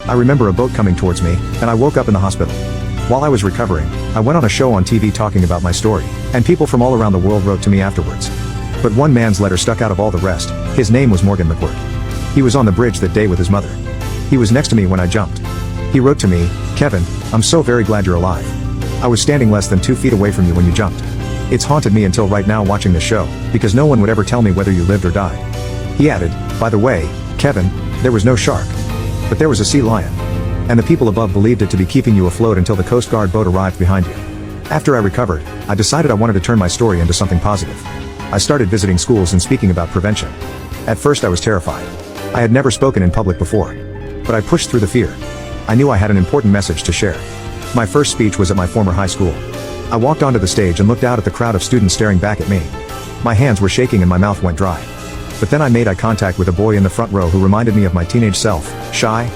I remember a boat coming towards me, and I woke up in the hospital. While I was recovering, I went on a show on TV talking about my story, and people from all around the world wrote to me afterwards. But one man's letter stuck out of all the rest. His name was Morgan McWhirter. He was on the bridge that day with his mother. He was next to me when I jumped. He wrote to me, "Kevin, I'm so very glad you're alive. I was standing less than 2 feet away from you when you jumped. It's haunted me until right now watching the show, because no one would ever tell me whether you lived or died." He added, "By the way, Kevin, there was no shark. But there was a sea lion. And the people above believed it to be keeping you afloat until the Coast Guard boat arrived behind you." After I recovered, I decided I wanted to turn my story into something positive. I started visiting schools and speaking about prevention. At first I was terrified. I had never spoken in public before. But I pushed through the fear. I knew I had an important message to share. My first speech was at my former high school. I walked onto the stage and looked out at the crowd of students staring back at me. My hands were shaking and my mouth went dry. But then I made eye contact with a boy in the front row who reminded me of my teenage self, shy,